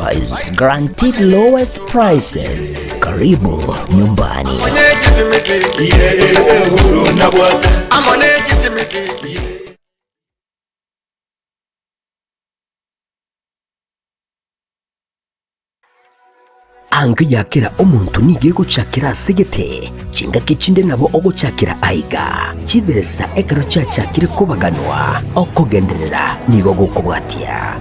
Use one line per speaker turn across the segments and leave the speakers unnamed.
Toys, guaranteed lowest prices. Karibu nyumbani. Angu yakira omuntu nige gucakira segete chinga kichinde nabo ogucakira aiga chibesa ekaro chacakire kubaganwa okugenderera nigo gukubwatia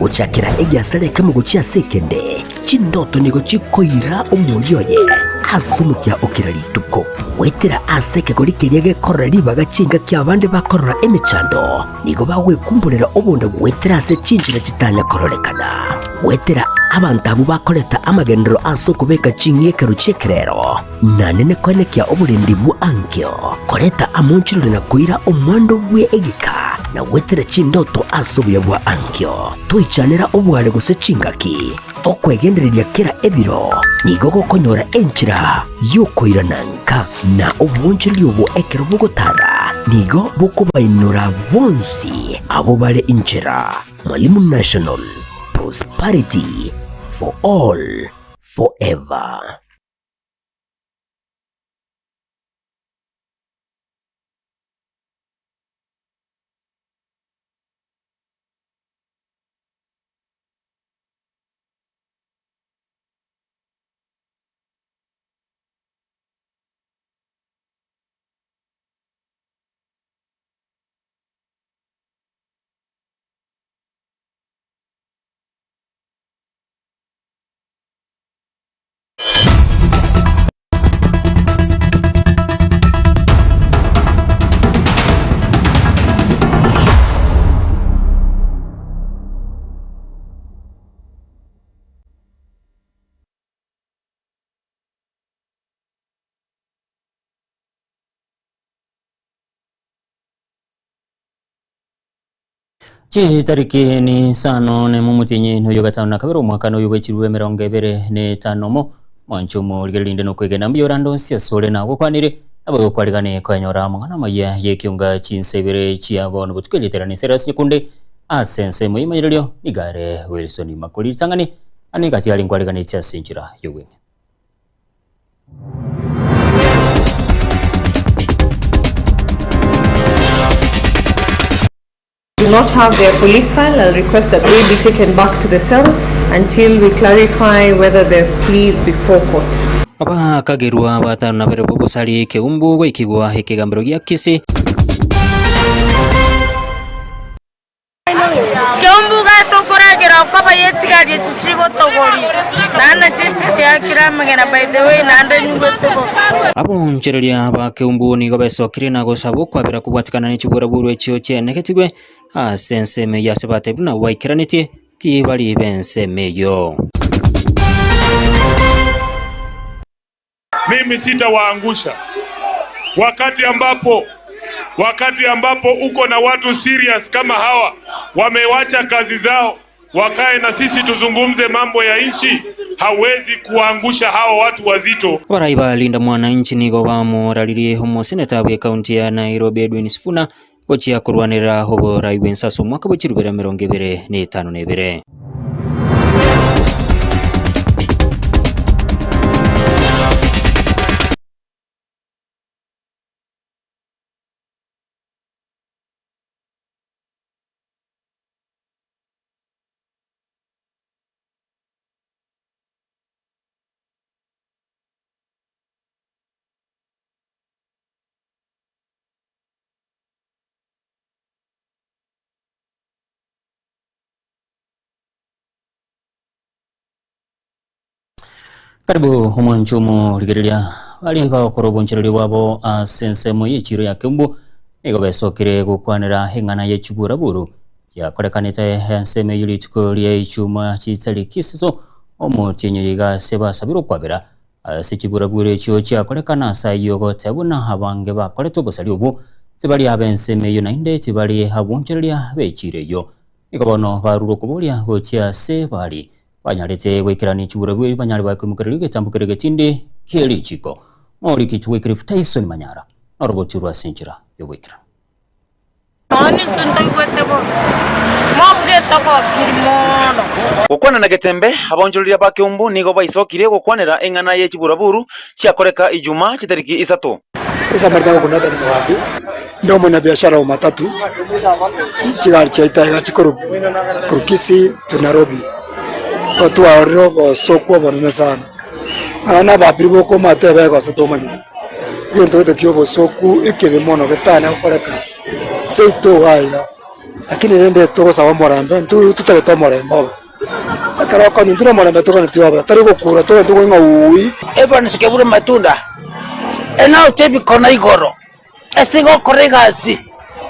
gucakira egyasareka mu gucia sekende chindoto nigo chikoira omulyoye asumukya okirarituko wetera aseke gorikiriege korari bagachinga kyabande bakorora emicando nigo bagwekumbulira obunda wetera se chinjira kitanya kororekana wetera abantu abo bakoreta amagendero asokubeka chinyekero chekerero nanene kwenekya obulindi bu ankyo koreta amunchiro na kuira omwando bwe egika na wetera chindoto asobuye bwa ankyo tuichanera obwale guse chingaki okwegendererya kera ebiro nigo gokonyora enchira yokoirananka na obunchiri obo ekero bugotara nigo bukubainura bonsi abo bale inchira. Mwalimu National, prosperity for all forever.
Tariki ni sano ne mumutinyi no gatano na kabero mwaka no yubechiruwe 2025 mo mwanchumo ligelinde no kwegena mbiyorando sia sole na gukwanire abo kwaligane kwanyora mwana maya yekyunga chinsebere chiabona butukeliterani seras nyikunde asense muyimayiryo nigare Wilson Makuli tangani anigati ali kwaligane tia sinjira yuwe.
Do not have their police file. I'll request that they be taken back to the cells until we clarify whether the plea is before court.
Aba kagerwa batano na bere bobo sali keumbu gwikigwa hekegambiro gya kisi
keumbu gato kuragira kwaba yetsigaje chichigo togori nana chichi yakira magana by the way nanda nyugo togo
abo ncherelia ba keumbu ni gobesokire na gosabo kwabira kubwatikana ni chibura buru echo cheneketigwe asense me yasebate buna waikiraniti ti bali bense meyo.
Mimi sitawaangusha wakati ambapo uko na watu serious kama hawa wamewacha kazi zao wakae na sisi tuzungumze mambo ya nchi, hawezi kuangusha hawa watu wazito.
Baraiba linda mwananchi nigo bamuraririe homo seneta bwe county ya Nairobi Edwin Sifuna gochia kurwanira hobo raiben saso mwaka bwechirubera 2025. Karibu humanchumo ligerelia bali ba korobonchereri wabo asensemo yechiro ya kembu ego besokire gukwanira hengana yechibura buru ya korekanite henseme yuli tukolie ichuma chitsali kisiso omutinyo yiga seba sabiro kwabira asechibura buru echo cha korekana sayogo tabuna abange ba koreto bosali obu tibali abenseme yunainde tibali haboncherelia bechireyo ego bono baruru kubolia gochia se bali banyalete wekirani chibura bwe banyali bakumukirige tambukirige tinde keli chiko mori kichwekire Tyson Manyara orobotirwa senjira yobwekira
Noni tuntu gwete bo. Mabugeta ko kirimono.
Gukwana na Getembe abonjorira ba Kiumbu nigo baisokire gukwanira eng'ana ye Kiburaburu ciakoreka Ijumaa citariki 3.
Esa martaba kuna tani wapi ndo mwana biashara wa matatu chigari chaita ga chikoro kurukisi to Nairobi watu wa robo soko bana sana ana ba pribo ko mate ba ko sato mani yo ndo to kyo soko ikebe mono getana koreka seito haya lakini nende to sawa morambe tu tutaleto morembo akara ko ni ndiro morembe to ko ntiwa tari ko kura to ndo ngo ui
Evan sikebure matunda ena utebi kona igoro esingo koregasi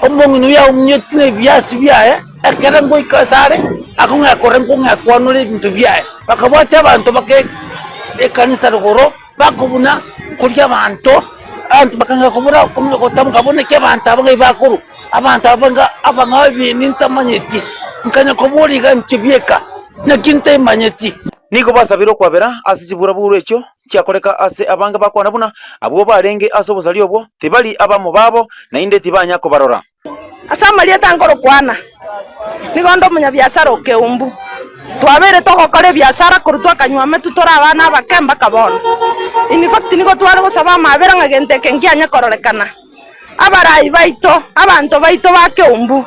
omongu ya umnyetne biasi bia akera ngo ikasare akunga korengo ngakwanule bintu bia bakabwate abantu bake ekanisa rugoro bakubuna kurya abantu bakanga kubura kumwe kotamuka boneke abantu abangai bakuru abantu abanga bininta manyeti nkanya kuburi ga mtibieka na kinte manyeti
nigo basabiro kwabera ase Kiburaburu echo ciakoreka ase abanga bakwana buna abo barenge ase obosali obwo tibali abamo babo na inde tibanya ko barora
Asa Maria tangoro kwana. Nigondo munya biashara Kiumbu. Twabere togokore biashara kurutwa kanywa metu tora abana bakemba kabona. In fact nigo tware gusaba mabera ngagente kengianya kororekana. Abarai baito, abantu baito ba Kiumbu.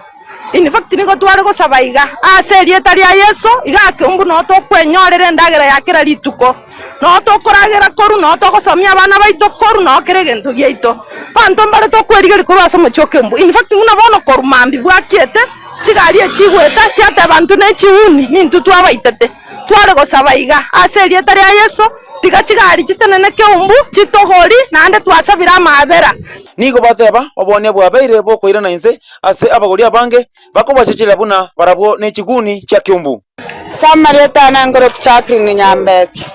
In fact nigo tware gusaba iga ase rieta ria Yesu iga Kiumbu no to kwenyorere ndagera yakira rituko. No to koragera koru no to gusomia abana baito koru no keregento giito. Bantu mbare to kwerigeri koru ase mucho Kiumbu. In fact muna bono koru mambi bwakiete chigari echigweta cyate abantu ne chiuni nintu twabaitete tware gusaba iga ase rieta ria Yesu tiga chigari chitenene Kiumbu chitogori nande twasabira amabera
nigo bateba obone bwabeire bokoirana inse ase abagori abange bakobachechera buna barabwo ne chiguni cha Kiumbu
Samareta nangoro kuchakri ni nyambeki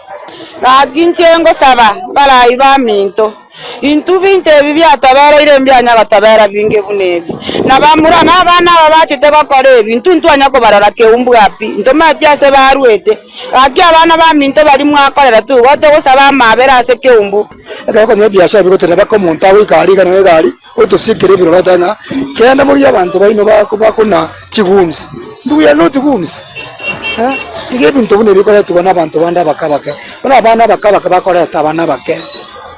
gagincengo saba barayi baminto intu binte bibya tabera irembya nyaga tabera binge bunebi nabamura nabana babachite bakore bintu ntwanya ko barara Kiumbu api ntoma cyase barwete agi abana baminto bari mwakorera tu gote gusaba amabera ase Kiumbu
akako ne biashara biko tena bako monta we gari kana we gari otosikire biro batanga kenda muri abantu baino bakuna chigumsi ndu ya not gumsi ige bintu bune biko tugana abantu banda bakabaka bana bana bakabaka bakora tabana bake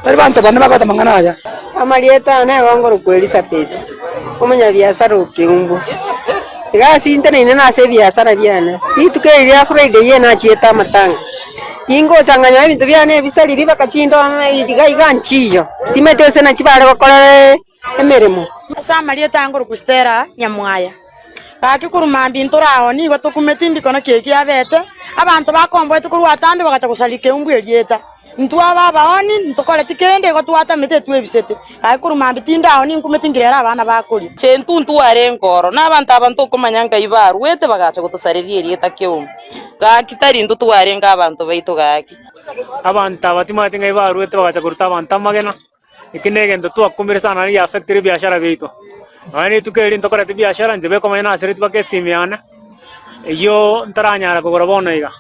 tari bantu bana bakata mangana aya
Amarieta na wangoro ku Elizabeth omanya biashara Kiumbu gasi intene na ase biashara byana itukeria Friday yena chieta matanga ingo changanya bintu byane bisaliri bakachindo na iga iganchiyo timetese na chibare bakora emeremo
asa Marieta ngoro kustera nyamwaya baki kurumambi ntorao ni gotukumetindi kono keki abete abantu bakombo tukuru atande bagacha kusali Kiumbu erieta ntwa baba oni ntokore tikende gotwata mete twebisete ai kurumambi tindao ni nkumetingirera abana bakuri
chentu ntware ngoro n'abantu komanyanga ibaru wete bagacha gutosaririe erieta Kiumbu gakitari ndu tware ngabantu baito gaki
abantu abatimati ngai baru wete bagacha kuruta abantu magena ikinege ndo twakumire sana ni affect biashara beito ani tukeri ntokore biashara nzebe komanya asiri twakesimiana iyo ntaranyara kugora bona iga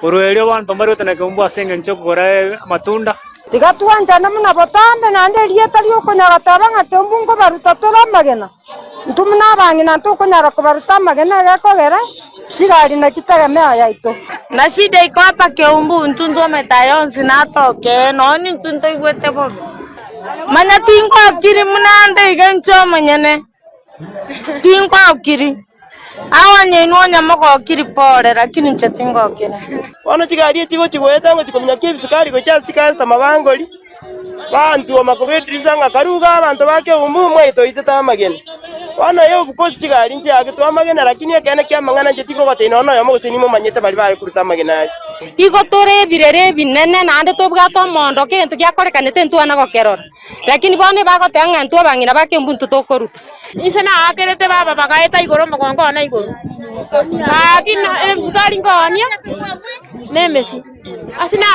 Uruelio bantu mbari utana Kiumbu asenge nchoko kora matunda.
Tiga tuanja na muna botambe na ande rieta lyo konyara tabanga Kiumbu ngo baruta tola magena. Ntumuna bangi na to konyara ko baruta magena ya kogera. Sigari na kitegemea yaito.
Na shida iko hapa Kiumbu ntunzo metayonsi na toke noni ntunto igwete bobe. Manya tinko akiri munande igencho manyene. Tinko akiri. Awanye inwonya moko akiri pore lakini nchetingo akiri.
Wano chigari chigo chigweta ngo chikomnya kibisukari go chasi kasta mabangoli. Bantu amakobedrisa nga karuga abantu ba Kiumbu mweto itata magene. Wana yo fukosi chigari nje akitwa magene lakini akene kya mangana chetiko gote inono yo mogosini mo manyete bali bali kuruta magene.
Igo tore birere binene na ande tobwa to mondo ke ntu gyakorekanete ntu ana gokerora lakini bone bagotanga ntu abangina ba Kiumbu ntu tokoruta
Isena aterete baba bagaeta igoro magongo na igoro. Akina sukari ngonya. Nemesi. Asina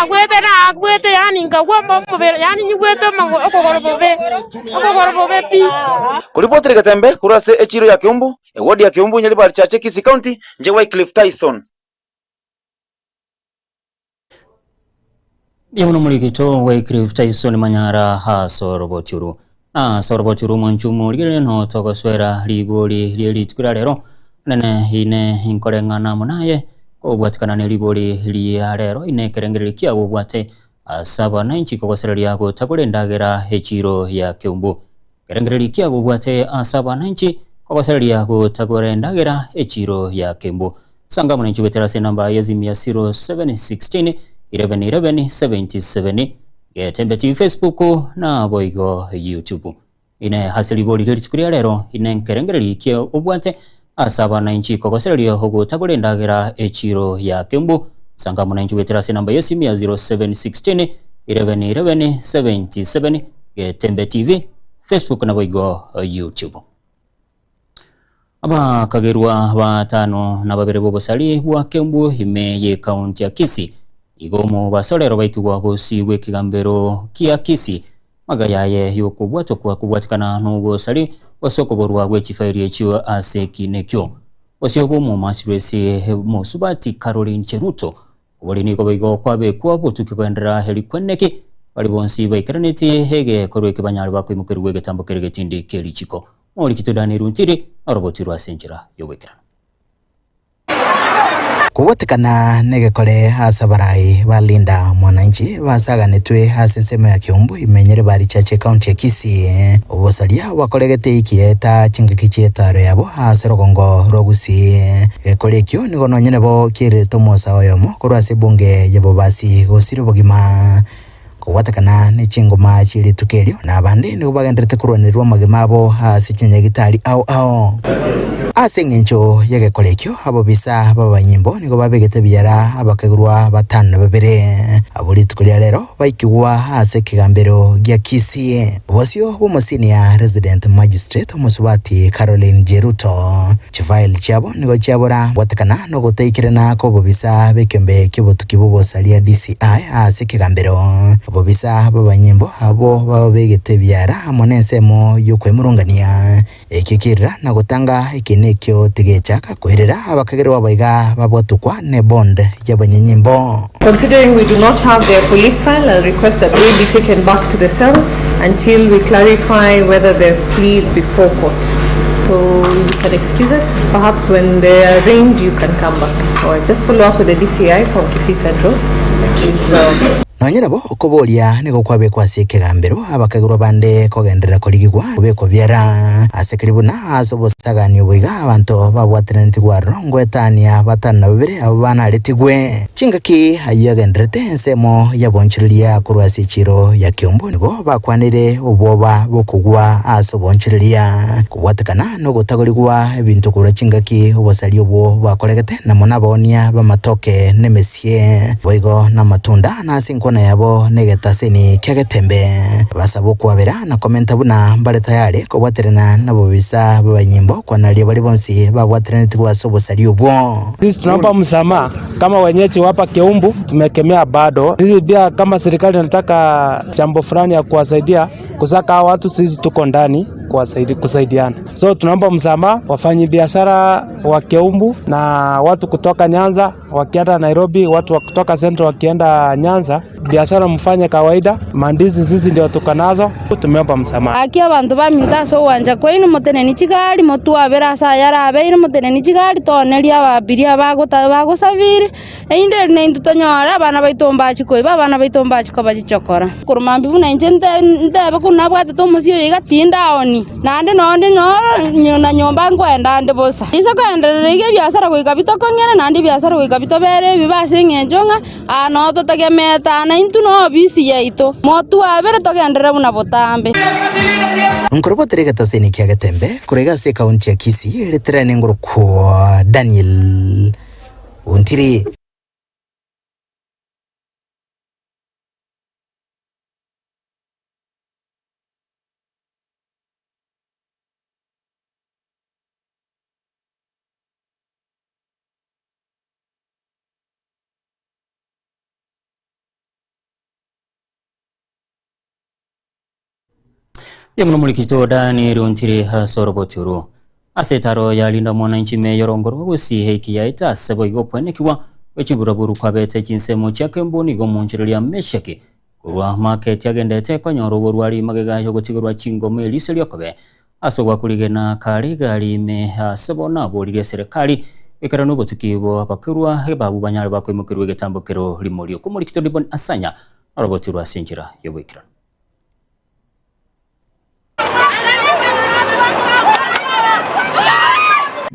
agwete yani ngagwa mbobere yani nyugwete mango okogoro bobe pi.
Kuripoti Getembe kurase echiro ya Kiumbu ewadi ya Kiumbu nyali bari chache Kisii County nje Wycliffe Tyson.
Yamuno mulikito Wycliffe Tyson manyara haso roboturu na soroboturu monchumu ligere no togoswera libori litukura rero nene ine inkorengana munaye obwatikana ne libori liya rero ine kerengere kia obwate asaba na inchi kogosereria gutakurendagera hechiro ya Kiumbu kerengere kia obwate asaba na inchi kogosereria gutakurendagera hechiro ya Kiumbu sanga mwananchi wetera se namba yazimia 0716 1177 Getembe TV Facebook na boigo YouTube ine hasili boli litukuria rero ine kerengere kia obwate asaba na inchi kogosereria gutakurendagera hechiro ya Kiumbu sanga mwananchi wetera se namba yazimia 0716 1177 Getembe TV Facebook na boigo YouTube aba kagerwa batano na babere bobosali bwa Kiumbu hime ye county ya Kisii igomo basolero baikigwa bosi wekigambero kia Kisii magayaye yokubwato kwa kubwatikana n'ubosali wasokoborwa gwekifairi ekiwa asekinekyo osyogo mu masiresi musubati Caroline Cheruto oboli niko baigo kwabe kwa butukikendera helikweneki bali bonsi baikeraniti hege korweke banyali bakwimukirwe getambokere getindi kelichiko oli kitudani runtiri arobotiro asenjira yowekirana
kuwatikana negekole asabarai balinda mwananchi basaganitwe asensemo ya Kiumbu imenyere bari chache county ya Kisii obosalia wakolegete ikieta chingiki chietaro yabo aserogongo rogusi kolekyo nigono nyene bo kire tomosa oyomo kurwase bunge yabo basi gosiro bogima kuwatakana ne chingoma chili tukelio na bandi nigo bagenderete kurwanirwa magemabo asikinye gitari ao asengencho yege kolekyo abo bisa baba nyimbo nigo babegete biyara abakegurwa batano babere abuli tukulia lero baikigwa asekigambero gya Kisii bosio bumusinia resident magistrate musubati Caroline Cheruto chifail chabo nigo chabora watakana no goteikirana ko bobisa bekembe kibotukibo salia DCI asekigambero bobisa baba nyimbo abo babegete biyara monensemo yokwemurungania ekikira na gotanga ikinekyo tigechaka kwerera abakagerwa baiga babotukwa ne bond y'abanyanyimbo.
Considering we do not have their police file, I'll request that they be taken back to the cells until we clarify whether their plea is before court. So you can excuse us. Perhaps when they are arraigned, you can come back. Or just follow up with the DCI from Kisii Central.
Nonyera bo okobolia nigo kwabe kwase kegambero abakagirwa bande kogendera koligigwa beko byara asekiribuna asobosagani obiga abantu babwatenenti gwa rongo etania batana babere abana aletigwe chingaki ayagenderete ensemo yabonchirilia kurwase chiro ya Kiumbu nigo bakwanire oboba bokugwa asobonchirilia kubwatakana no gotagoligwa ebintu kura chingaki obosali obo bakolegete na monabonia bamatoke nemesie boigo na matunda na kona yabo negetaseni kegetembe basabo kwabera na komenta buna mbale tayari ko bwaterana nabo bisa babanyimbo kwa nali bali bonsi babwaterana tikwa sobo salio bwo.
Sisi tunaomba msamaha kama wenyeji hapa Kiumbu, tumekemea bado. Sisi pia kama serikali nataka jambo fulani ya kuwasaidia kusaka watu, sisi tuko ndani kusaidiana. So tunaomba msamaha wafanyi biashara wa Kiumbu na watu kutoka Nyanza wakienda Nairobi, watu kutoka Central wakienda Nyanza, biashara mfanye kawaida. Mandizi sisi ndio tukanazo, tumeomba msamaha.
Aki abantu baminta so wanja kwinu muteneni chigari mutu abera sa yara abeire muteneni chigari tonelia babiria bagusaviri einde ne ndutonyora abana baitomba chikoiba abana baitomba chikoba chichokora kurumambi buna injente ndebe kunabwate tomusio yigatinda oni nande nonde no na nyomba ngwenda ande bosa isa kwenderege biashara goikabito kongera nandi biashara goikabito bere bibase ngenjonga ano totegemeta na intu no bisi yaito motu abere togendera buna botambe
Nkorobotere gataseni kia Gatembe kurega se kaunti ya Kisii leterane ngoro kwa Daniel Untiri.
Yamuna mulikito Dani Runtiri hasoroboturu asetaro yalinda mwananchi meyorongorwa gusi heki yaita sebo igopwenekiwa wechiburaburu kwa bete chinsemo chake mboni gomunchirilia meshaki urwa market yagendete konyoro borwari magega yo gutigurwa chingomo eliselio kobe asogwa kurigena kari gari me sabona bolirie serikali ikara no botukibo abakirwa babu banyari bakwimukirwe getambukiro limolio kumurikito libon asanya arobotirwa sinjira yobwikira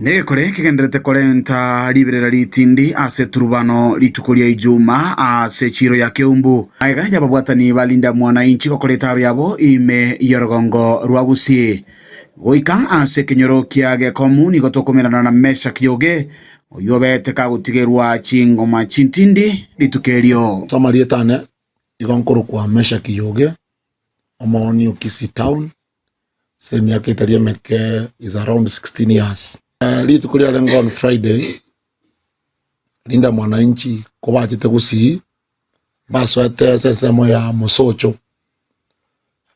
Nekore kigenderete korenta liberera litindi ase turubano litukulia ijuma ase chiro ya Keumbu aiga jababwatani balinda mwananchi kokoleta yabo ime yorogongo rwabusi goika ase kinyoro kiage komuni gotokomerana na mesha kiyoge oyobete kagutigerwa chingoma chintindi litukelio
samarietane igonkoro kwa mesha kiyoge omoni Okisi town semi yake meke is around 16 years. Litukulia lengo on Friday linda mwananchi kwa jite gusi baswete sesemo ya musocho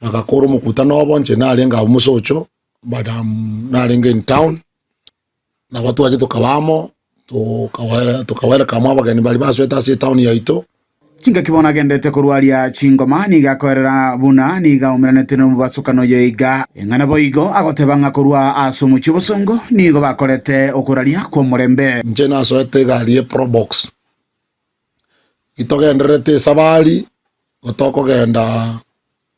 akakoro mukutano obonje nalenga musocho badam nalenga in town na watu waje tukawamo tukawela kama abagani bali baswete ase town ya ito
chinga kibona gendete kurwaria chingoma ni gakorera buna ni gaumiranete no basukano yeiga engana boigo agotebanga kurwa asumu chibosongo ni go bakorete okuraria kwa murembe
nje nasoete gari pro box itogenderete sabali gotoko genda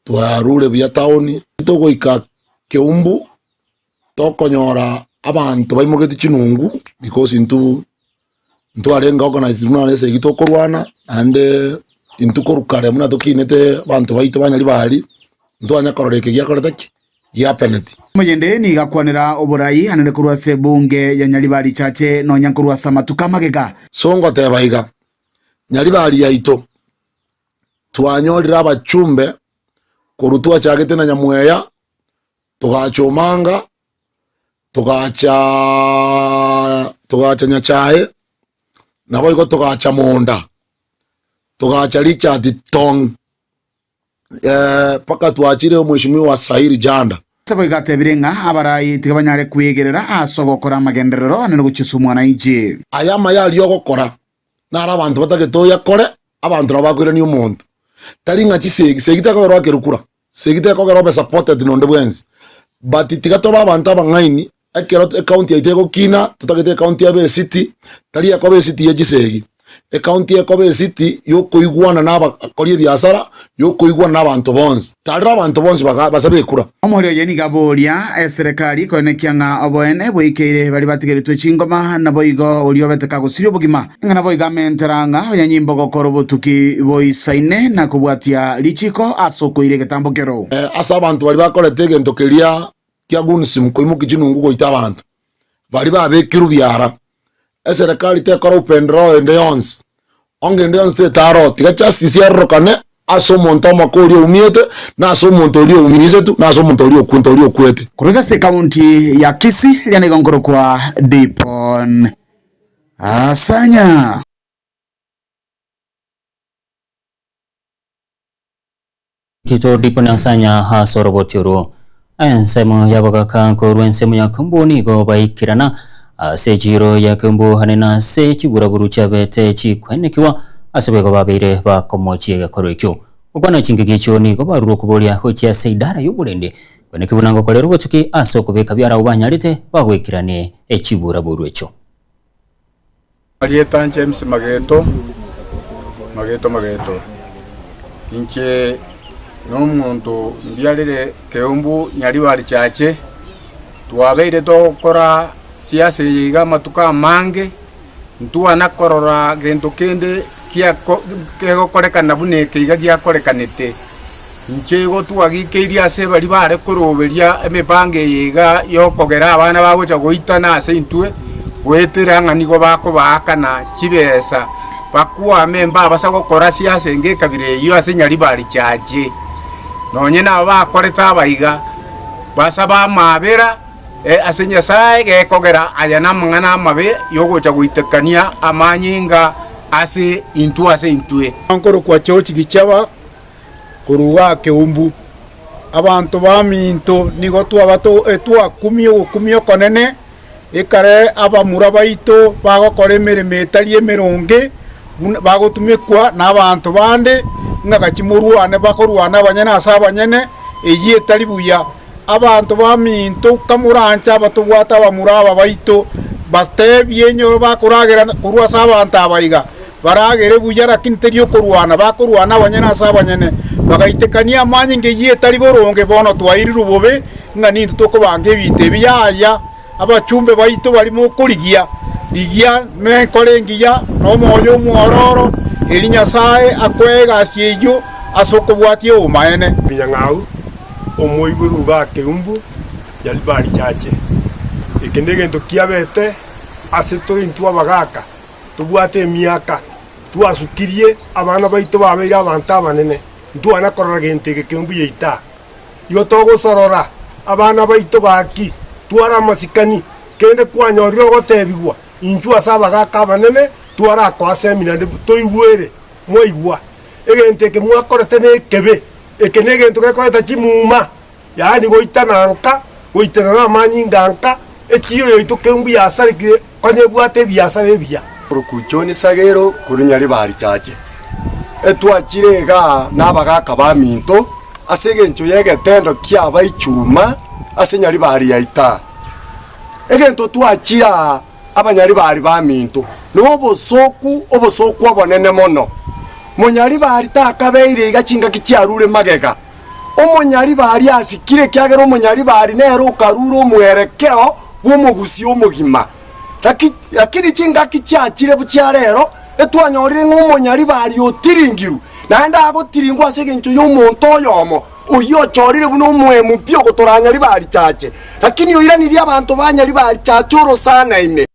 twarure bya town itogoika Keumbu tokonyora abantu baimugete chinungu because into arenga organized runa nese gitokorwana ande intukorukare muna tokinete bantu baito banyali bali ntwanya kororeke gyakoretaki yapeneti
mujende ni gakwanira oburai anene kurwa se bunge ya nyali bali chache no nyankurwa samatuka magega
songo tebaiga nyali bali yaito twanyolira abachumbe kurutwa chagete na nyamweya tugachomanga tugacha nyachae nabo iko tugacha monda tugacha Richard Tong paka tuachire mheshimiwa wa Sairi Janda
sabo igate birenga abarai tigabanyare kwegerera asogokora magenderero anene guchisu mwananchi
ayama yali yogokora nara abantu batagetoya kore abantu nabakwira ni umuntu talinga chisegi segita ko roke rukura segita ko robe supported no ndebwenzi but tigatoba abantu abangaini ekero county ya Itego kina tutagete county ya Be City tali ya Kobe City ya Gisegi county ya Kobe City yoko igwana naba kolie biasara yoko igwana nabantu bonse tali abantu bonse basabe kura
omulio yeni gabolia serikali konekianga oboene boikeire bali batigeretwe chingoma na boigo olio beteka gusirio bugima ngana boiga menteranga yanyimbo gokoro botuki boisaine na kubwatia lichiko asoko ile getambokero
asa abantu bali bakolete gento kelia kia gunsi mkoimu kijinungu goita abantu bali babekiru byara serikali te kora upendro ende yons onge ende yons te taro tiga justice ya rokane aso monto makori umiete na aso monto lio uminise tu na aso monto lio kunto lio kwete
kuriga se county ya Kisii liane gongoro kwa Dipon Asanya
kito Dipon Asanya hasorobotiro ensemo yabagaka korwensemo yakumbuni go baikirana sejiro yakumbu hanena se chiguraburu chabete chikwenekiwa asebego babire bakomochie gakorwekyo ukwana chingigicho ni go baruro kubolia hochia seidara yubulende kwenekibunango kolero botuki aso kubeka byara ubanyarite bagwekirane echiguraburu echo
Alieta James Mageto inche n'omuntu mbyalire Keumbu nyali bali chache twabeire tokora siasa yiga matuka mange ntuwa nakorora gento kende kego korekana bune kiga gya korekanete nchego twagikeiria ase bali bare koroberia emipange yiga yokogera abana bagocha goitana ase intwe weteranga nigo bako bakana kibesa bakuwa memba basagokora siasa enge kabire yo ase nyali bali chache nonye na bakoreta abayiga basaba mabera asenya sae gekogera ayana mangana mabe yogocha guitekania amanyinga ase intue
ankoro kwa chochi gichaba kuruwa Keumbu abantu baminto nigo twabato etwa kumio konene ekare abamura baito bagokora emirimo etari emironge bagotumikwa n'abantu bande ng'akachimurwane bakorwana abanyene ase abanyene eye etari buya abantu baminto kamurancha abatobwata abamura aba baito batebie enyo bakoragera korwa ase abantu abaiga baragere buya lakini teri okorwana bakorwana abanyene ase abanyene bagaitekania amanye ngeye etari boronge bono twairi rubobe ng'ani into tokobanga ebinto ebiyaya abachumbe baito barimo kurigia ligia mekore ngiya n'omwoyo omwororo eri Nyasaye akwega asieyo asokobwatie omaene
binyang'au omoiguru ga Keumbu yali bari chache ekende gento kiabete ase tointu abagaka tubwate emiaka twasukirie abana baito babeira abantu abanene ntwana korora gente ke Keumbu yeita igo togosorora abana baito gaki twara masikani kende kwanyorio gotebigwa inchu asaba gaka banene twara kwa semina toigwere moigwa egente ke mwakorete ne kebe ekene gento ke koreta chimuma yani goitananka goitana manyinganka echiyo yoito Keumbu yasarikire kwanye bwate byasare bya
rukuchoni sagero kurunyari bari chache etwachirega nabagaka baminto asegencho yegetendo kya baichuma asenyari bari yaita egento twachira abanyari bari baminto obosoku abonene mono monyari bari takabeire igachinga kichiarure magega omonyari bari asikire kyagera omonyari bari nero ukarura omwerekeo bw'omogusi omogima lakini chinga kichiachire buchiarero etwanyorire ng'omonyari bari otiringiru naenda agotiringwa ase egencho y'omonto oyomo oyochorire buno omwemu pio gotoranyari bari chache lakini oiranirie abantu banyari bari chache orosana ime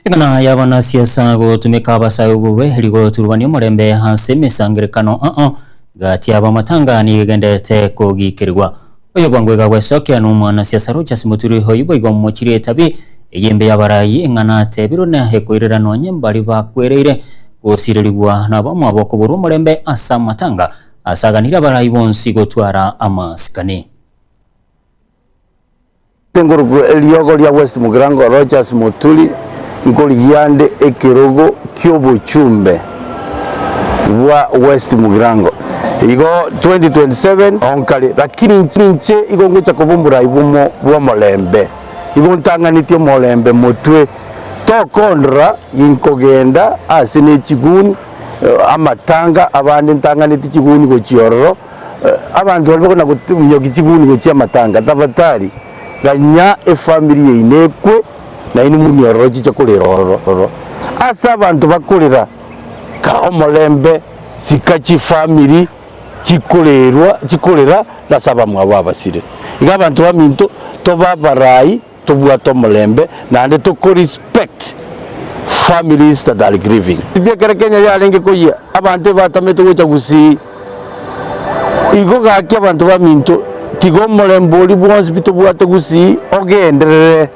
Ingana yabana siasa gutumika abasayo bube hiligo turubani omorembe hase misangirikano gati abamatangani gegendete kugikirwa oyo bwangwega gwesokia n'umwana siasa Rogers Muturi hoyibo igomochiri etabi eyembe yabarayi ingana tebirone hekoirerano nyembali bakwereire gusiririrwa nabamwe abokubura omorembe asa matanga asaganira abarayi bonsi gotwara amasikani
Tengorugo eliogo lya West Mugirango Rogers Muturi nkoligiande ekirogo kyobuchumbe wa West Mugirango igo 2027 onkali lakini nche igo ngocha kubumbura ibumo bwa molembe igo ntanganitye molembe mutwe tokondra yinkogenda asine chiguni amatanga abandi ntanganitye chiguni go chiororo abantu balibako na kutumyoki chiguni go chiamatanga tabatari ganya efamily inekwe na ini munyororo chicha kuliroro asa abantu bakulira ka omolembe sikachi family chikulira na saba mwa basire iga abantu baminto tobabarayi tobwato molembe nande to respect families that are grieving bia Kenya yarenge koya abantu batameto gocha gusi igo gaki abantu baminto tigo molembe oli bwonsi bitobwato gusi ogenderere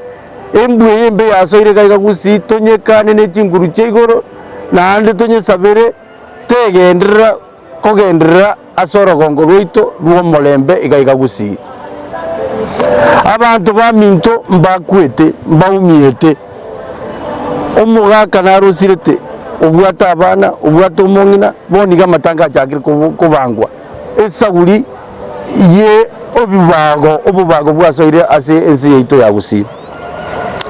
embwe yembe yasoire kaiga gusi tonyekane ne chinguru chegoro nande tonyesabere tegenderera kogenderera asoro gongo rwito ruo molembe igaiga gusi abantu baminto mbakwete mbaumiete omugaka narusirete obwata abana obwata omongina boniga matanga chakire kubangwa esaguri ye obubago bwasoire ase ensi yeito ya gusi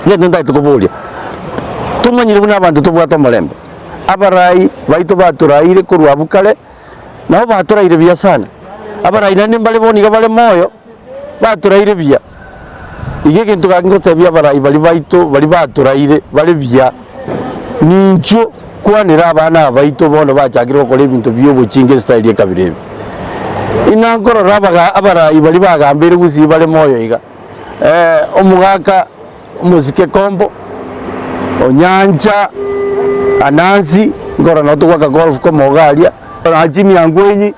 ngende ndaito kubulia tumanyire buna abantu tobwata molembe abarayi baito baturaire kurwa bukale nabo baturaire bya sana abarayi nane mbale boniga bale moyo baturaire bya ige kintu kangotebya abarayi bali baito bali baturaire bale bya nincho kwanira abana baito bono bachakire okole ebintu byobuchinge style ya kabirebe inankoro rabaga abarayi bali bagambire gusi bale moyo iga omugaka muzike kombo onyanja anansi ngora no tukwa golf ko mogalia ajimi angwenyi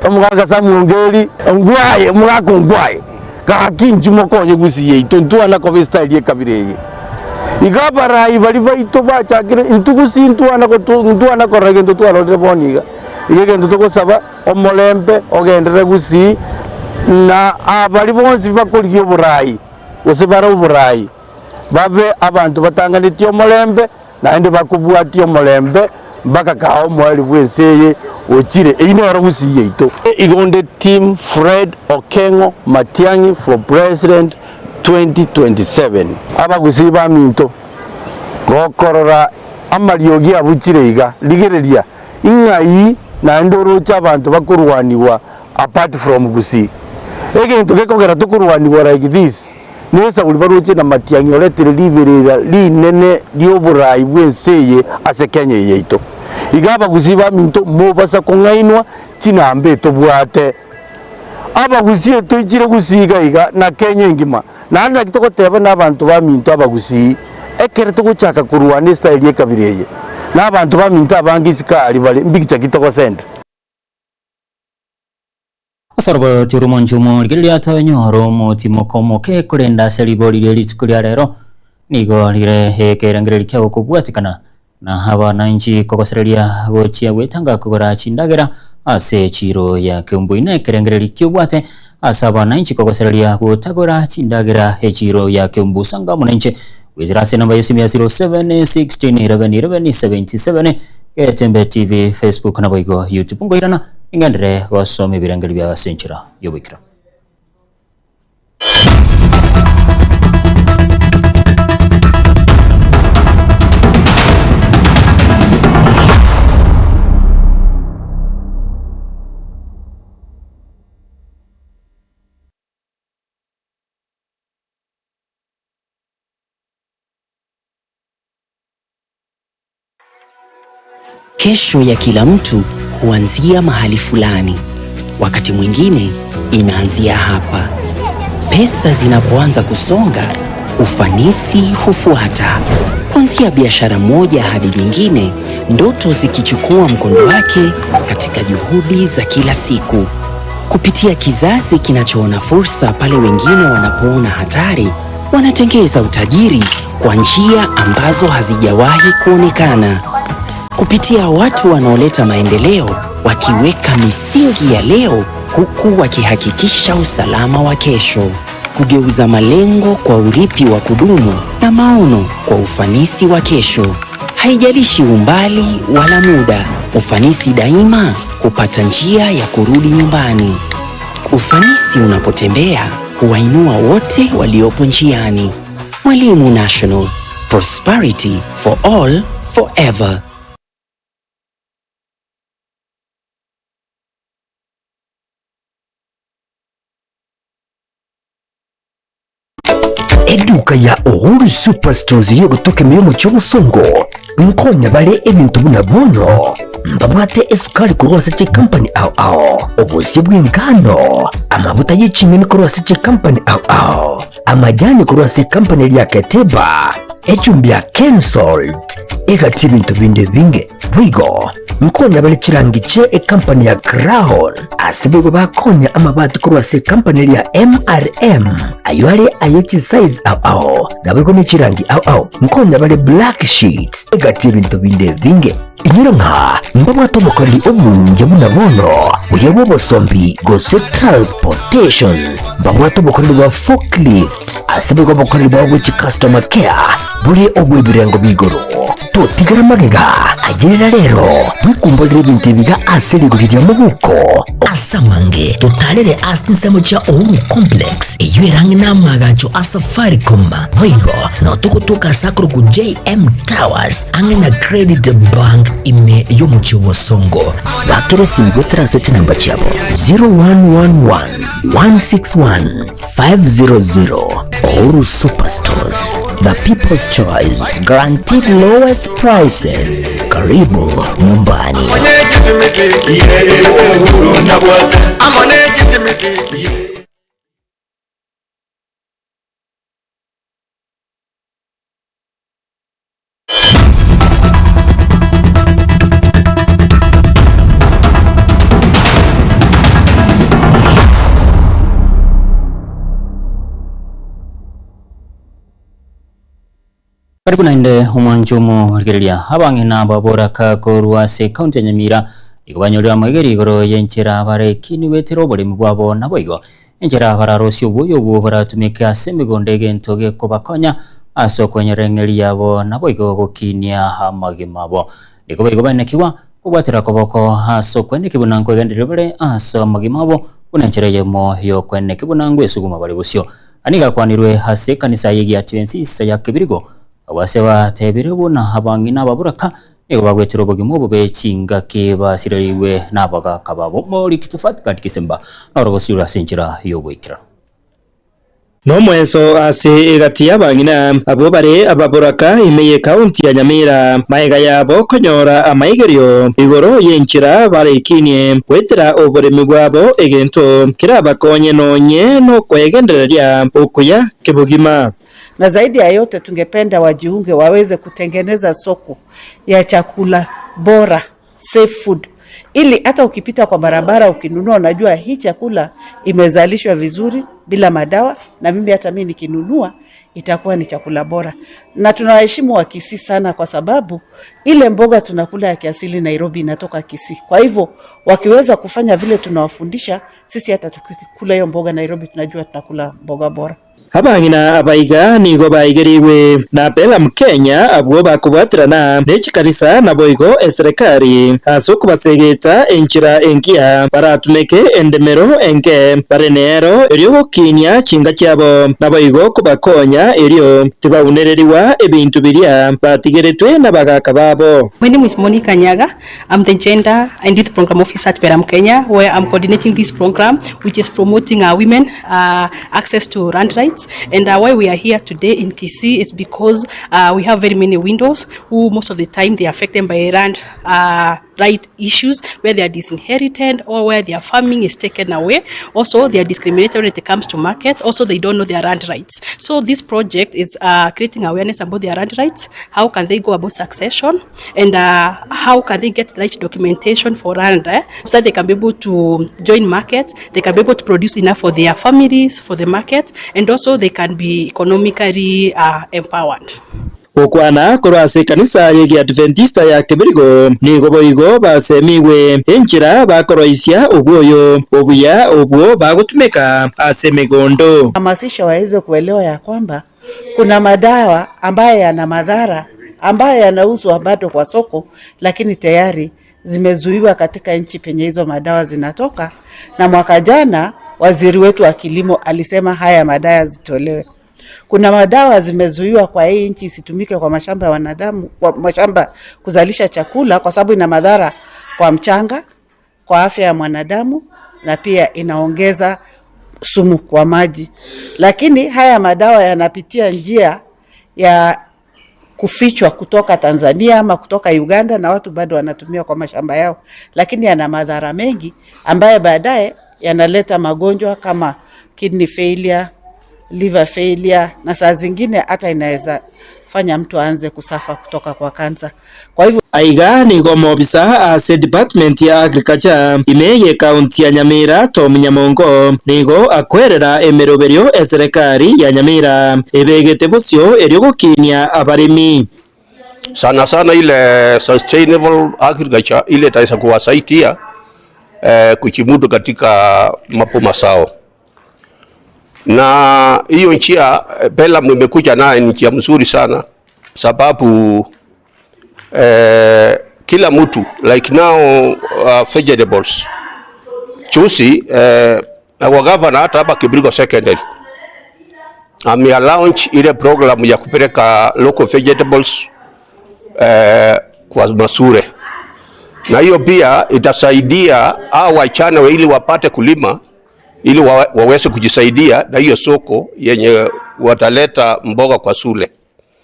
omugaka samungeri ngwaye mugaka ngwaye kakinju mokonye gusi yeito ntwana ko style ye kabireye igabarayi bali baito bachakire intugusi ntwana ko regendo twalore boniga igegendo tukosaba omolembe ogendere gusi na abali bonsi bakoliyo burayi osebara uburayi babe abantu batanganitye omolembe naende bakubwatia omolembe mpaka kao mwali bweseye ochire einoro gusiye ito igonde team Fred Okengo Matiang'i for president 2027 abagusi ba minto gokorora amariogi abuchire iga ligereria ingai na ndoro cy'abantu bakurwaniwa apart from gusi egintu gekogera tukurwaniwa like this nesa uli baruche na Matiang'i oretire liberera linene lyoburayi bwenseye ase Kenya yeito igaba gusiba minto mubasa kongainwa cinambe tobwate abagusi toichire gusiga iga na Kenya ngima nanda kitokoteba n'abantu ba minto abagusi ekere tuguchaka kurwana style yekabireye n'abantu ba minto abangisika ali bali mbikicha kitoko center
Asarbo tirumonjumo ligilia tonyoro mutimo komoke kurenda seliboli litsikulia rero nigo lire hekerangireli kya okubwatikana na abananchi kokoserelia gochia gwetanga kugora chindagera ase chiro ya Kiumbu ine kerangireli kyobwate asa abananchi kokoserelia gotagora chindagera hechiro ya Kiumbu sanga munenche withirase namba yosimia 0716111177 Ketembe TV Facebook na boigo YouTube ngoirana ingandre wasome birangeli bya senchira yobikira
Kesho ya kila mtu huanzia mahali fulani, wakati mwingine inaanzia hapa. Pesa zinapoanza kusonga, ufanisi hufuata. Kuanzia biashara moja hadi nyingine, ndoto zikichukua mkondo wake katika juhudi za kila siku. Kupitia kizazi kinachoona fursa pale wengine wanapoona hatari, wanatengeza utajiri kwa njia ambazo hazijawahi kuonekana. Kupitia watu wanaoleta maendeleo, wakiweka misingi ya leo huku wakihakikisha usalama wa kesho. Kugeuza malengo kwa urithi wa kudumu na maono kwa ufanisi wa kesho. Haijalishi umbali wala muda, ufanisi daima hupata njia ya kurudi nyumbani. Ufanisi unapotembea huwainua wote waliopo njiani. Mwalimu National, prosperity for all, forever.
Eduka ya Uhuru Superstores yo gutoke miyo mucho songo nkonya bale ebintu buna bono mbabwate esukari kurwasa che company ao obusi bw'ingano amavuta y'ikimini kurwasa che company ao amajani kurwasa company ya Keteba echumbi ya Kensalt egati bintu binde binge bwigo nkonya bale chirangiche company ya Crown asibego bakonya amabati kurwasa company ya MRM aywale ayechi size ao nabego ne chirangi ao nkonya bale black sheet egati bintu binde binge inyiro nka mbabwa tomokali obunge munabono uyebo bosombi gose transportation mbabwa tomokali wa forklift asibego bokali bwa which customer care buri obwebirengo bigoro totigara magega agirira rero bikumbolere bintu biga asili gurira mubuko asamange totalere asinsemo cha Uhuru complex eyuerangi namagacho asafaricom boigo no tukutuka sakuru ku JM Towers angina credit bank ime yomuchiwo songo bakere simbotera secha namba chabo 0111 161 500 Uhuru Superstores, the people's choice, guaranteed lowest prices. Karibu nyumbani.
Karibu na inde umwanjumu rigereria abangi na babora ka korwase county ya Nyamira igabanyolera mageri igoro yenchera bare kini wetero bole mubwabo nabo igo enchera bararosyo buyo bwo baratumika semigonde gento ge kobakonya aso kwenye rengeri yabo nabo iko gukinia amagimabo niko baigo banekiwa kubwatira koboko aso kwene kibunango egenderere bare aso amagimabo unanchereyemo yo kwene kibunango esuguma bari busyo aniga kwanirwe hase kanisa yegi Adventista ya Kibirigo abase batebire buna abangina baburaka ego bagwetero bogimo bubechinga ke basirariwe nabaga kababo muri kitufati kandi kisemba norobosura sinjira yobwikira
no mwenso ase egati y'abangina abo bare ababuraka imeye county ya Nyamira maega yabo konyora amaigerio igoro yenchira bare ikinie wetera oboremi bwabo egento kiraba konye nonye no kwegendereria okuya kibugima.
Na zaidi ya yote tungependa wajiunge waweze kutengeneza soko ya chakula bora, safe food, ili hata ukipita kwa barabara ukinunua unajua hii chakula imezalishwa vizuri bila madawa, na mimi hata mimi nikinunua itakuwa ni chakula bora. Na tunawaheshimu wa Kisii sana kwa sababu ile mboga tunakula ya kiasili Nairobi inatoka Kisii. Kwa hivyo wakiweza kufanya vile tunawafundisha, sisi hata tukikula hiyo mboga Nairobi tunajua tunakula mboga bora.
Abangina abaiga nigo baigeriwe na pela Mkenya abwo bakubwatirana n'ekikanisa na boigo eserekari aso kubasegeta enchira enkia baratumeke endemero enke barenero eryo gukinya chinga cyabo na boigo kubakonya eryo tibaunereriwa ebintu biria batigeretwe n'abagaka babo.
My name is Monica Nyaga. I'm the Gender and Youth Program Officer at Peram Kenya, where I'm coordinating this program which is promoting women access to land rights. And why we are here today in Kisii is because we have very many widows who most of the time they are affected by land right issues, where they are disinherited or where their farming is taken away. Also, they are discriminated when it comes to market. Also, they don't know their land rights. So this project is creating awareness about their land rights. How can they go about succession, and how can they get the right documentation for land so that they can be able to join markets, they can be able to produce enough for their families, for the market, and also they can be economically empowered.
Okwana korase kanisa yegi Adventista ya Kibirigo nigo boigo basemiwe enchira bakoroisia obwoyo obuya obwo bagutumeka asemegondo.
Hamasisha waweze kuelewa ya kwamba kuna madawa ambayo yana madhara ambayo yanauzwa bado kwa soko, lakini tayari zimezuiwa katika nchi penye hizo madawa zinatoka, na mwaka jana waziri wetu wa kilimo alisema haya madawa zitolewe. Kuna madawa zimezuiwa kwa hii nchi isitumike kwa mashamba ya wanadamu, kwa mashamba kuzalisha chakula, kwa sababu ina madhara kwa mchanga, kwa afya ya mwanadamu, na pia inaongeza sumu kwa maji. Lakini haya madawa yanapitia njia ya kufichwa kutoka Tanzania ama kutoka Uganda, na watu bado wanatumia kwa mashamba yao, lakini yana madhara mengi ambayo baadaye yanaleta magonjwa kama kidney failure, liver failure, na saa zingine hata inaweza fanya mtu aanze kusafa kutoka kwa kansa. Kwa hivyo
aiga nigo mobisa ase department ya agriculture imeye county ya Nyamira Tom Nyamongo nigo akwerera emeroberio eserekari ya Nyamira ebegete busyo eryo gukinia abarimi
sana sana ile sustainable agriculture ile itaweza kuwasaidia kujimudu katika mapoma sao. Na hiyo njia Pelam imekuja naye ni njia mzuri sana sababu kila mtu like now vegetables chusi wa governor hata hapa Kibirigo secondary launch ile program ya kupeleka local vegetables kwa masure, na hiyo pia itasaidia hao wachana ili wapate kulima ili waweze kujisaidia na hiyo soko yenye wataleta mboga kwa sule.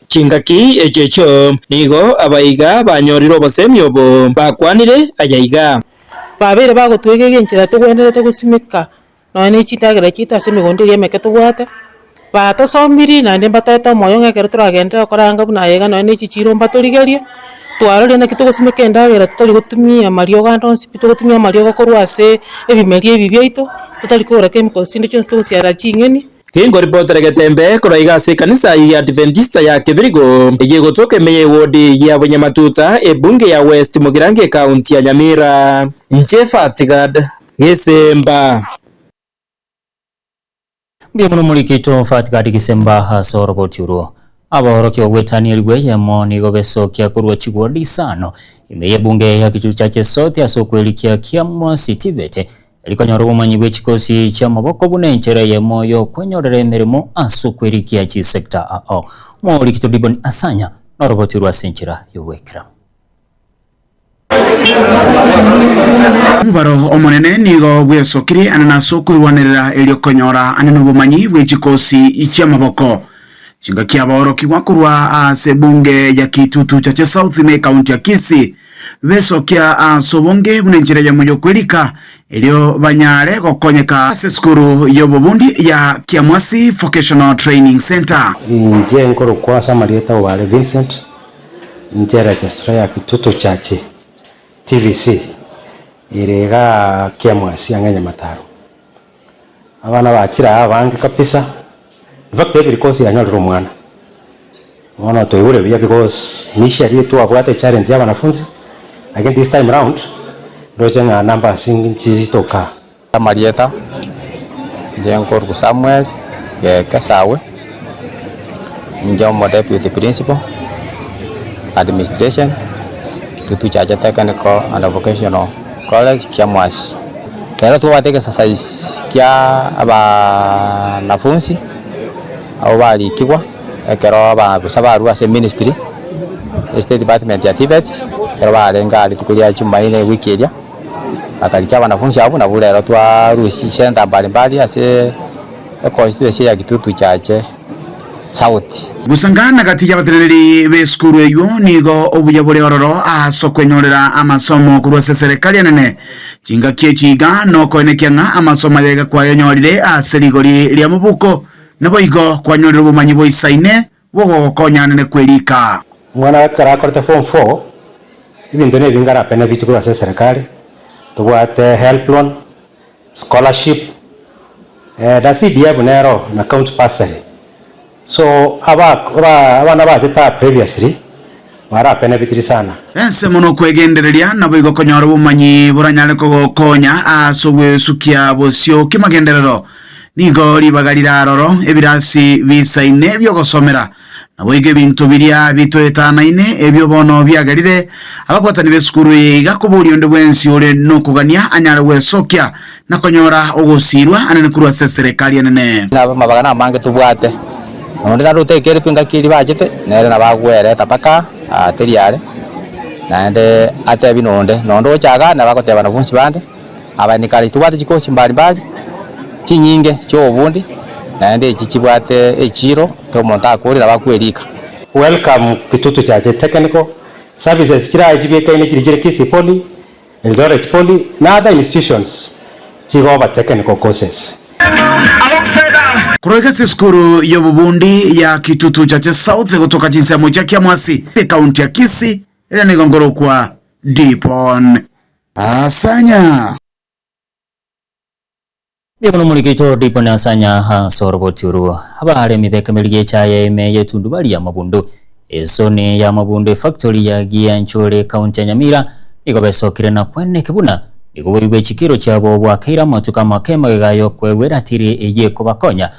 Chingaki echecho nigo abaiga banyoriro bosemyo bo bakwanire ajaiga
babere bagotwegege nchira tugwenderete gusimika none chitagira chita semigondo yemeke tugwate batosomiri nande batata moyo ngekere turagendera koranga buna yega none chichiro mbaturigerie twarore na kitugusimika ndagira tutari gutumia mario gandonsi gutumia mario gokorwase ebimeri ebi byaito tutari kora chemicals inde cyo tugusiara chingeni.
Kingo reporter Getembe kuraiga ase kanisa ya Adventista ya Kibirigo igigotoke meye wodi ya Bunyamatuta ebunge ya West Mugirange county ya Nyamira. Nchefa Tigad Gisemba
Bia muno mulikito Fatigad Gisemba hasoro botiuro aboroki ogwetania ribwe yemo nigo besokia kurwa chigwa disano imeye bunge ya kichucha chesote asokwelikia Kiamwasi Tibete elikonyora obumanyi bw'ekikosi ky'amaboko bunenchera yemoyo kwenyorera emirimo asokwelikia chisekta ao Mwaurikito Dibon Asanya noroboti rwa senchera yowekera
Mubaro omonene nigo bwesokiri ananaso kwirwanirira eliokonyora anene obumanyi bw'ekikosi ky'amaboko chinga kiaboroki wakurwa ase bunge ya Kitutu chache South May County ya Kisii besokia asobonge bunenjira ya moyo kwelika elio banyare gokonyeka ase skuru yobubundi ya Kiamwasi Vocational Training Center.
Nje nkoro kwa Samarieta wale Vincent nje registra ya Kitutu chache TVC irega Kiamwasi angenya mataro abana bakira abange kapisa. In fact, every course is annual Romana. One or two will because initially to avoid a challenge ya wanafunzi. Again this time round, rojen a number singing chizi toka.
Marieta, Jenkor Samuel, Kasawe, Njom Deputy Principal, Administration, Kitutu Chache Technical and Vocational College, Kiamwasi. Kero tu wateke exercise kia aba nafunzi. Au bali kiwa ekero ba kusabaru ase ministry state department ya TVET kero barenga alitukulia chuma ile wiki ile akalikia wanafunzi hapo na bure twa rusi center mbalimbali ase constituency ya Kitutu Chache South
gusangana kati ya batereri beskuru eyo nigo obuyabole ororo asokwenyorera amasomo kurwa serikali nene chinga kiechiga no koenekianga amasomo yega kwa yenyorire aserigori lya mubuko Nebo igo kwa nyorero bumanyi boisaine wogo konyanene kwelika.
Mwana wakara korte form 4 ibintu ne bingara benefit kwa serikali. Tubwate help loan, scholarship, da CDF nero na account bursary. So abana bajeta previously mara benefit sana.
Ense mono kwegendereria nabo igo konyora bumanyi buranyale ko konya asogwe sukia bosio kimagenderero. Nigo ribagarira roro ebirasi bisaine byo gosomera nabo ige bintu biria bitoetanaine ebyo bono byagarire abakwatani beskuru yiga kuburi nde bwensi ore no kugania anyara wesokia nakonyora ogosirwa anene kurwa serikali anene
na mabagana mange tubwate onde na rutekere twinga kiri bajete nere na bagwere tapaka ateriare nande ate binonde nondo chaga na bakoteba na bunsi bande abanikali tubwate chikosi mbali chinyinge cho obundi naende chichibwate echiro to monta kurira bakwelika.
Welcome Kitutu Chache Technical Services chira jibeka ine chiri Kisii Poly, Eldoret Poly na other institutions chigoba technical courses.
Kuroga skuru yobubundi ya Kitutu Chache South kutoka jinsi ya moja Kiamwasi County ya Kisii ile ni gongoro kwa Dipon Asanya.
Bikono mulikito Dipon Asanya soroboturu habare mibeke miliye chaye meye tundu bali ya mabundu esone ya mabundu factory ya Gianchore County ya Nyamira igobesokire na kwene kibuna igobwe chikiro cyabo bwakira matuka makema gayo kwewera tiri eye kubakonya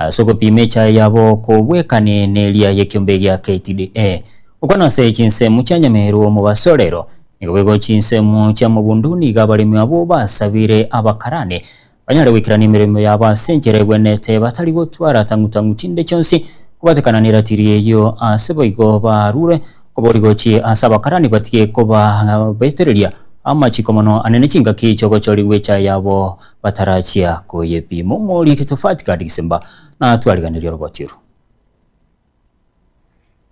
soko pimecha yabo kubwekane nelia yekyombe ya KTDA ukona se chinse mucyanyameru mu basorero igobego chinse mu cyamubundu ni gabalimi abo basabire abakarane banyare wikirana imirimo yabasengerebwe nete batari bo twara tangutangu tinde cyonsi kubatekana niratiriye yo asebo igo barure kuborigochi asabakarani batiye koba beterelia amachikomono anene chinga kichoko choliwe cha yabo batarachia koyepi momoli kitofati ka Disemba na twaliganiryo robotiro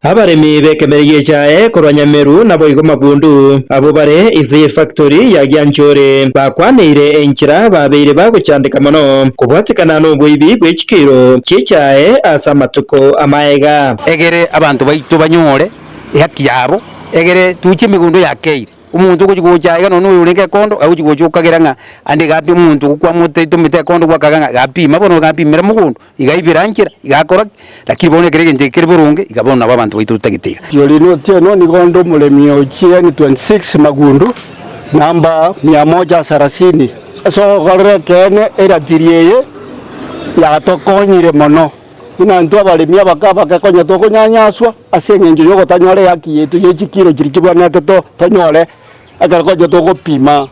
abaremi bekemereye chae Korwanyameru nabo igo mabundu abo bare izi factory ya Gianchore bakwanire enchira babeire bagucandika mono kubwatikana no bwibi bwechikiro chichae asamatuko amaega
egere abantu baitu banyore ihaki yabo egere tuche migundo yakeire umuntu kujugocha igano no ureke kondo aujugocha ukageranga ande gapi umuntu kwa muteto mitekondo kwa kaganga gapi mabono gapi mera mugundo igaibirangira igakora lakini bone kerege ndekere burunge igabona abantu baitu tagitiga
yolino teno ni gondo mulemi ochie ni 26 magundu namba 130 so gore kene era tiriye ya tokonyire mono
buna ntu abaremi bagakonya tokunyanyaswa ase eng'encho ya ogotanyora haki yetu ya chikiro chiri chibwanete tonyore agakonya togopima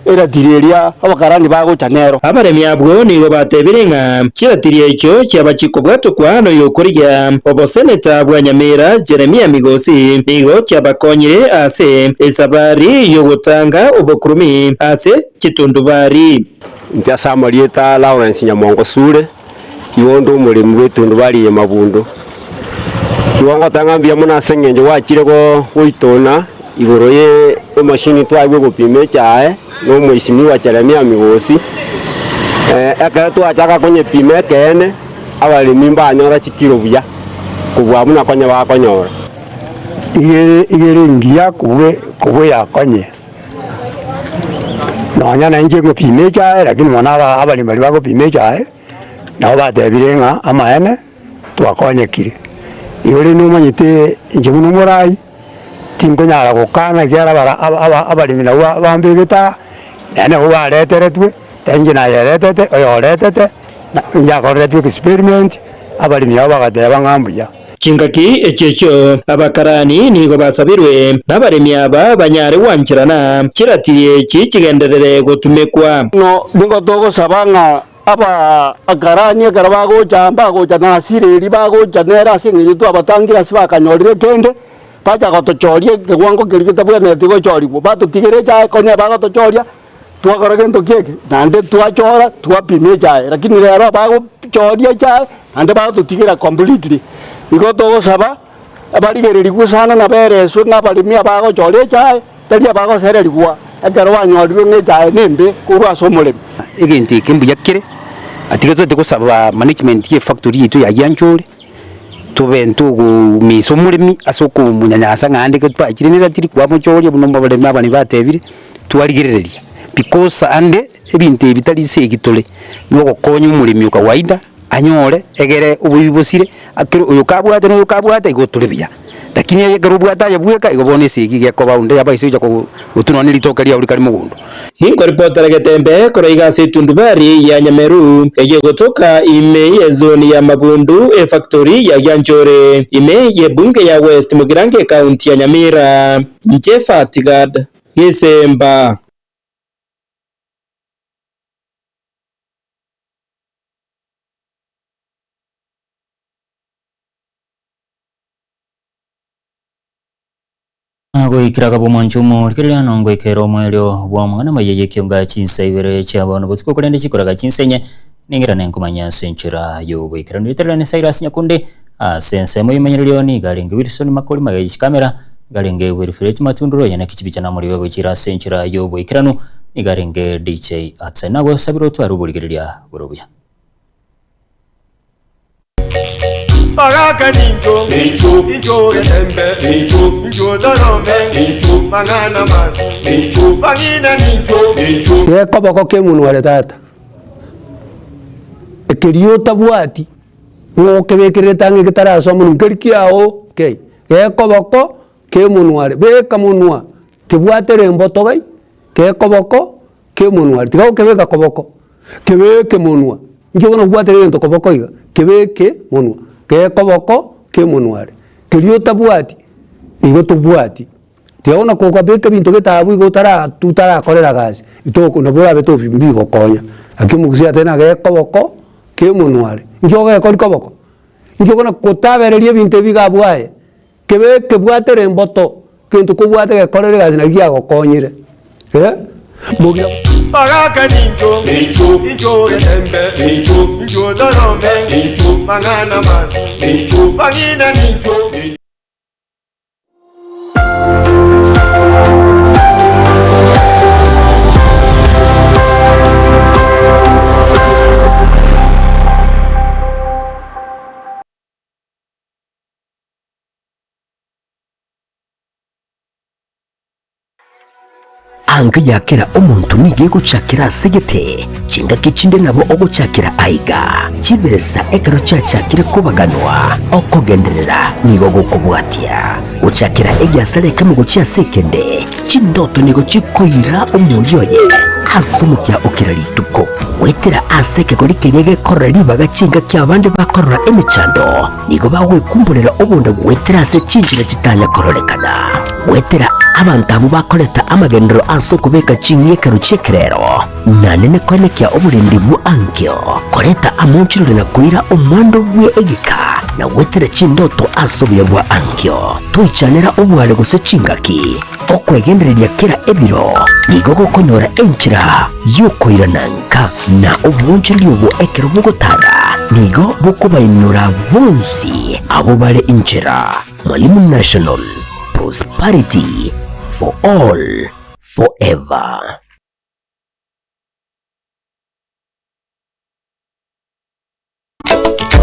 eratiri eria abakarani bagocha nero.
Abaremi abwo nigo batebire ng'a chiratiri echo chiaba chikobwatokwa no yokorigia oboseneta bwa Nyamira Jeremia Migosi nigo chiabakonyire ase esabari yogotanga obokurumi ase chitundubari.
Ntia Samarieta Lawrence Nyamongo Sure yondo umurimi w'itundubari ya Mabundo kiwango tangambia muna seng'enjo wachire go goitona igoro ye machine twagwe gupime chae no mwishimiwa Jeremia Migosi aka twachaka konye pime kene abalimi mbanyora chikiro buya kubwa muna konye bakonyora
igere ngiya kubwe yakonye nonya na nje gupime chae lakini mwana abalimi bali bagupime chae nabo batebire ng'a amaene twakonyekire igore numanyite nje muno murai tinkonyara gukana kiara abalimi nabo bambigita nene ubareteretwe tenje na yeretete oyoretete yakoretwe experiment abalimi nabo bagateba ng'ambuya
Chingaki echecho abakarani nigo basabirwe n'abaremi aba banyare wanchirana kiratiriye kigenderere gotumekwa
no ningo togosaba ng'a aba akarani ekara bagocha nasireri bagocha nera ase eng'encho twabatangira ase bakanyorire kende bacha gotochoria kewango keri getabwenete gochorigwa batutigere chae konya bagotochoria twakora gento kieke nande twachora twapimie chae lakini rero bagochoria chae nande bagototigera completely igo togosaba abarigererigwe sana nabereswe n'abarimi abagochoria chae tari abagosererigwa ekero banyorirwe ng'echae nembe korwa ase omoremi
egento eke mbuya kere atiga twete gosaba management ye factory yitu ya Yanchore tube ntugumisa omurimi ase okumunyanyasa ng'ande twachire neratiri kwa mochoria buno abaremi abani batebire twarigerereria because ande ebintu ebitari segitore no gokonya omurimi o kawaida anyore egere obuyibosire akero oyo kabwate no kabwate igoturebia lakini egero bwata yabweka igobone segi ge kobaunde yabaisija ko utunone litokaria uri kali mugundo
hingo reporter Getembe koraiga setundubari ya Nyameru eye gotoka ime ye zone ya Mabundu factory ya Yanchore ime ye bunge ya West Mugirange county ya Nyamira Nchefa Tigad Yesemba.
Goikiraga bomonchumo kirya nongo ikero mwelyo bwamwana mayeye kyonga chinsaibere chabona butiko kulende chikoraga chinsenye ningira nenkumanya senchira yo goikira niterane Cyrus Nyakunde sense moyimenyeryo ni galinge Wilson Makoli magayi kamera galinge Wilfred Matunduro yana kichibicha na muri goikira senchira yo goikirano ni galinge DJ Atsenago sabiro twarubuligiria gorobuya
Baraka ninjo Getembe ninjo Dorome ninjo Mangana man ninjo Bangina ninjo
gekoboko kemunware tata ekerio tabwati ng'okebekere tangi gitarasoma nkeri kiao kei gekoboko kemunware beka munwa kebwatere mboto gai gekoboko kemunware tiga kebeka koboko kebeke munwa njo no bwatere ento koboko iga kebeke munwa gekoboko kemunware kerio tabwati igo tubwati tiona kokabeka bintu getabu igo tutara korera gasi itoko no bora beto bigo konya akimugusia tena gekoboko kemunware njo gekori koboko njo kona kotabererie bintu bigabwae kebeke bwatere mboto kintu kubwate gekorera gasi na giagokonyire Bogia
Baraka ninjo Getembe ninjo Dorome ninjo Mangana man ninjo Bangina ninjo
anga yakera omuntu nigiye gucakira segete chinga kichinde nabo ogochakira aiga chibesa ekero chachakire kubaganwa okogenderera nigo gukubwatia uchakira egyasare kemu gochia sekende chindoto nigo chikoira umulyoye hasumukia ukirarituko wetera aseke gorikirege korari bagachinga kyabandi bakorora emechando nigo bawe kumburira obunda wetera ase chinjira chitanya kororekana wetera abantu abo bakoreta amagendero aso kubeka chinye kero chekerero nanene kwenekia oburindi bu ankyo koreta amonchiro na kuira omwando bwe egika na wetera chindoto aso bwa ankyo tuichanera obwale gose chingaki okwegendereria kera ebiro nigo gokonyora enchira yokoirananka na obwonchiro bwo ekero bugotara nigo bukubainura bonsi abo bale inchira Mwalimu National prosperity for all forever.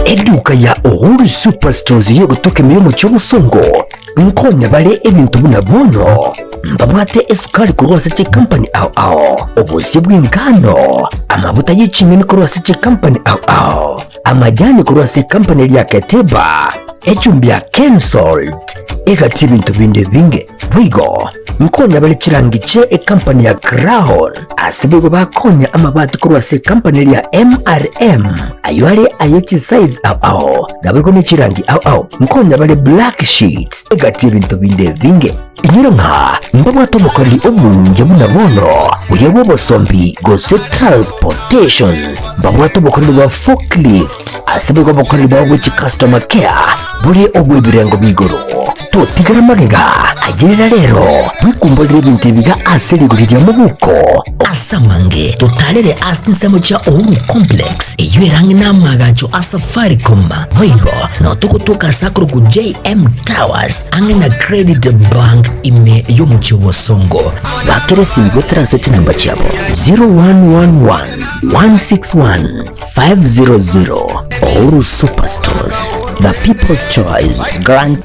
Eduka ya Uhuru Superstores yo gutoka miyomo cy'obusongo nkonya bale ebintu bunabono mbabwate esukari kurwasa cye company ao obusi bw'ingano amavuta y'icimini kurwasa cye company ao amajani kurwasa company ya Keteba echumbi ya Kensalt egati ibintu binde binge bwigo nkonya bale chirangiche company ya Crown asibigo bakonya amabati kurwasa company ya MRM aywale ayechi size ao gabego ne chirangi ao nkonya bale black sheets egati ibintu binde binge inyiro nka mbabwato mukori obunge bunabono uyebo bosombi gose transportation mbabwato mukori wa forklift asibigo mukori wa which customer care buri obwe birengo bigoro to tigara magega agirira rero wikumbugira ibintu biga aserigurira mu buko asamange tutalere asinsemo cha Uhuru complex eyirangi namagacho Safaricom wigo no tukutuka sakuru ku JM Towers angena credit bank ime yomucho bosongo bakere simbo transact number chabo 0111 161 500 Uhuru Superstores, the people's choice, guarantee.